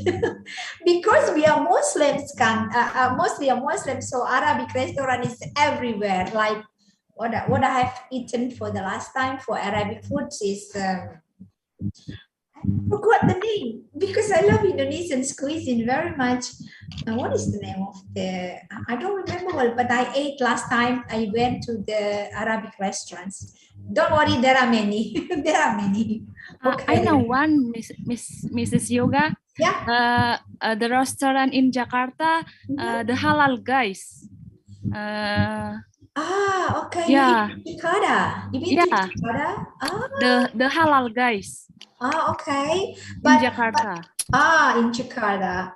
S1: because we are Muslims, mostly a Muslim, so Arabic restaurant is everywhere. Like what I have eaten for the last time for Arabic foods is I forgot the name, because I love Indonesian cuisine very much. What is the name of the? I don't remember well, but I ate last time. I went to the Arabic restaurants. Don't worry, there are many. There are many. Okay.
S4: I know one, Mrs. Yoga.
S1: Yeah.
S4: The restaurant in Jakarta, the halal guys.
S1: Okay.
S4: Yeah.
S1: You mean Jakarta? You mean Jakarta?
S4: The halal guys.
S1: Okay.
S4: In Jakarta.
S1: In Jakarta.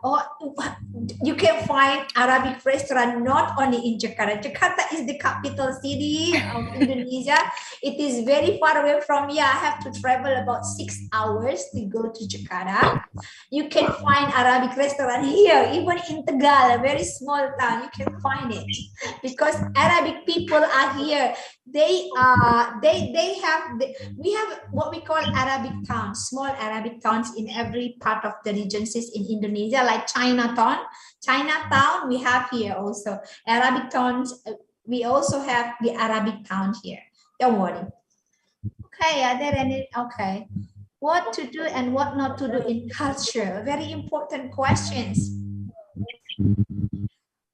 S1: You can find Arabic restaurant not only in Jakarta. Jakarta is the capital city of Indonesia. It is very far away from here. I have to travel about 6 hours to go to Jakarta. You can find Arabic restaurant here, even in Tegal, a very small town. You can find it because Arabic people are here. We have what we call Arabic towns, small Arabic towns in every part of the regions in Indonesia, like Chinatown, we have here also. Arabic towns, we also have the Arabic town here. Don't worry. Okay, are there any, okay. What to do and what not to do in culture? Very important questions.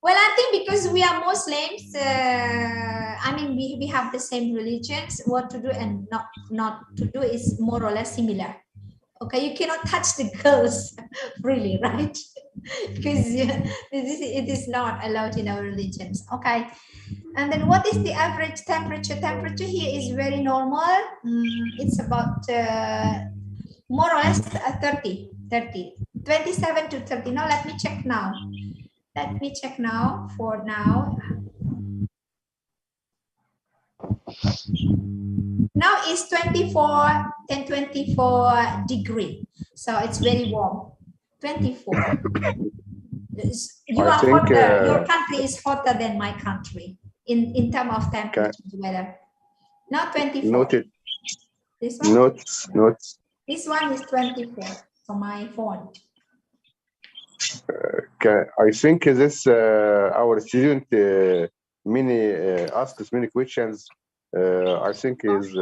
S1: Well, I think because we are Muslims, I mean, we have the same religions. What to do and not to do is more or less similar. Okay, you cannot touch the girls, really, right? Because it is not allowed in our religions. Okay, and then what is the average temperature? Temperature here is very normal. It's about more or less 30, 27 to 30. Now let me check now. Let me check now for now. Now it's 24 and 24 degree. So it's very warm. 24. You are hotter. Your country is hotter than my country in terms of temperature weather. Now 24.
S6: Noted.
S1: This one?
S6: Notes.
S1: This one is 24 for my phone.
S6: I think this our student asks many questions. I think is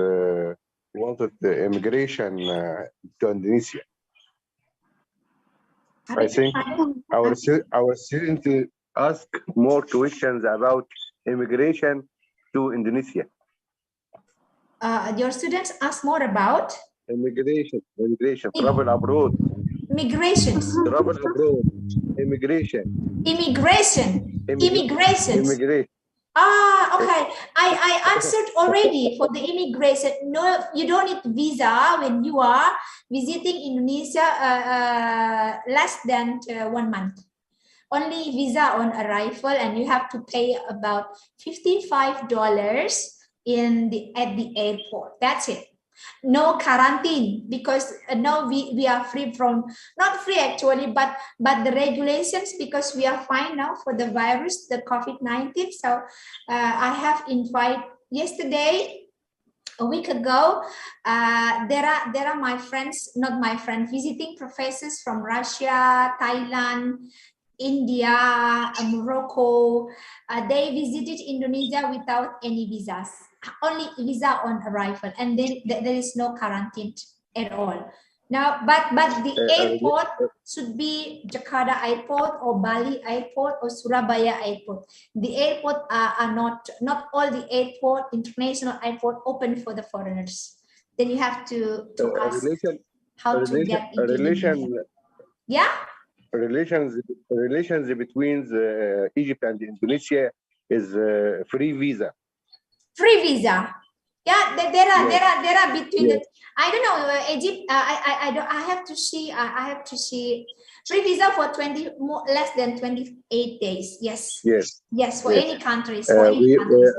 S6: wanted the immigration to Indonesia. I think our student ask more questions about immigration to Indonesia.
S1: Your students ask more about
S6: immigration, travel abroad.
S1: Migrations.
S6: Travel abroad. Immigration.
S1: Immigration. Immigrations.
S6: Immigration.
S1: Okay. I answered already for the immigration. No, you don't need visa when you are visiting Indonesia less than 1 month. Only visa on arrival, and you have to pay about $55 at the airport. That's it. No quarantine, because now we are free from, not free actually, but the regulations, because we are fine now for the virus, the COVID-19. So I have invited yesterday, a week ago, there are my friends, not my friend, visiting professors from Russia, Thailand, India, Morocco. They visited Indonesia without any visas, only visa on arrival, and then there is no quarantine at all. Now, but the airport should be Jakarta Airport or Bali Airport or Surabaya Airport. The airport are not all the airport, international airport, open for the foreigners. Then you have to ask how to get into Indonesia. Yeah.
S6: Relations between Egypt and Indonesia is free visa.
S1: Free visa. Yeah, there are between the, I don't know, Egypt. I have to see. I have to see free visa for less than 28 days. Yes. Yes, for any countries. For any countries.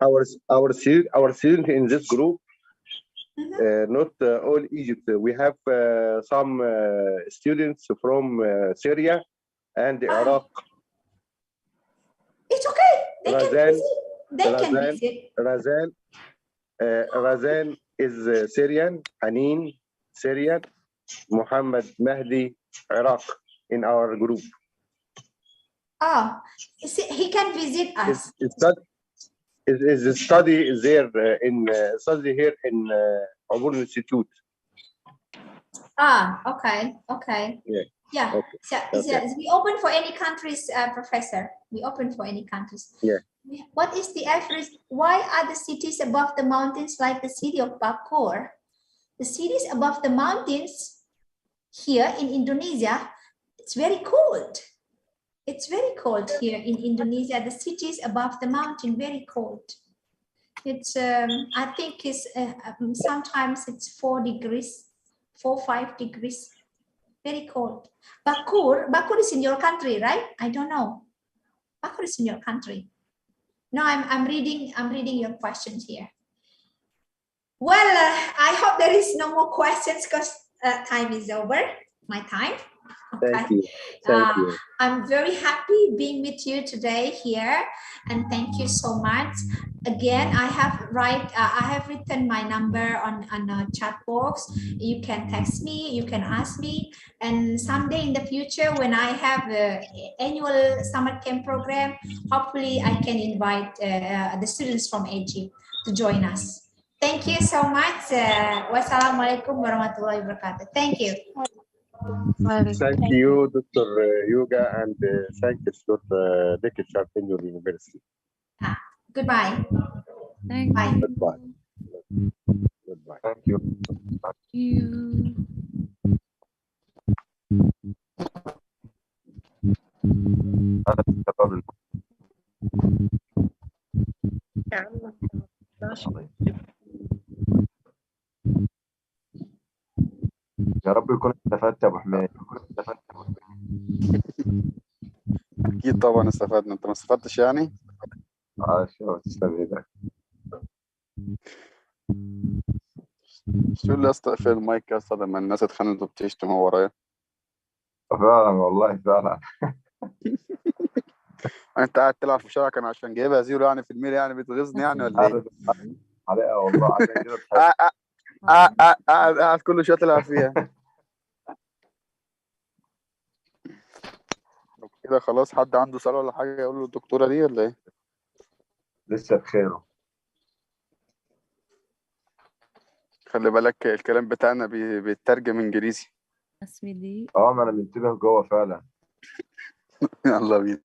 S6: Our student in this group. Not all Egypt. We have some students from Syria and Iraq.
S1: It's okay. They can visit. They can visit.
S6: Razan is Syrian. Hanin, Syrian. Muhammad Mahdi, Iraq, in our group.
S1: Oh, he can visit us.
S6: Is study there study here in Enroll Institute.
S1: Okay. Yeah.
S6: Okay.
S1: So we open for any countries, Professor. We open for any countries.
S6: Yeah.
S1: What is the average? Why are the cities above the mountains like the city of Bakur? The cities above the mountains here in Indonesia, it's very cold. It's very cold here in Indonesia. The cities above the mountain, very cold. It's I think it's sometimes it's 4 degrees, 4-5 degrees, very cold. Bakur is in your country, right? I don't know. Bakur is in your country. No, I'm reading your questions here. Well, I hope there is no more questions because time is over. My time. Okay.
S6: Thank you. Thank you.
S1: I'm very happy being with you today here, and thank you so much. Again, I have written my number on a chat box. You can text me, you can ask me, and someday in the future when I have the annual summer camp program, hopefully I can invite the students from Egypt to join us. Thank you so much. Wassalamualaikum warahmatullahi wabarakatuh. Thank you.
S6: Thank you, Dr. Yoga, and thank you for the lecture in your university.
S1: Goodbye.
S4: Thank
S1: Bye.
S6: Goodbye. Goodbye.
S11: Thank you.
S4: you.
S11: يا رب يكون استفدت يا ابو حميد.
S12: اكيد طبعا استفدنا. انت ما استفدتش يعني؟
S11: شو تسلم ايدك.
S12: شو اللي استقفل المايك يا اسطى لما الناس اتخانقت وبتشتم ورايا؟
S11: فعلا والله فعلا.
S12: انت قاعد تلعب في الشارع كان عشان جايبها زيرو يعني في الميل يعني بتغيظني يعني ولا ايه؟
S11: حلقه والله عشان كده
S12: قاعد كل شويه تلعب فيها. كده خلاص حد عنده سؤال ولا حاجه يقول له الدكتوره دي ولا ايه؟
S11: لسه بخيره.
S12: خلي بالك الكلام بتاعنا بيترجم انجليزي.
S11: ما انا منتبه جوه فعلا.
S12: يلا بينا.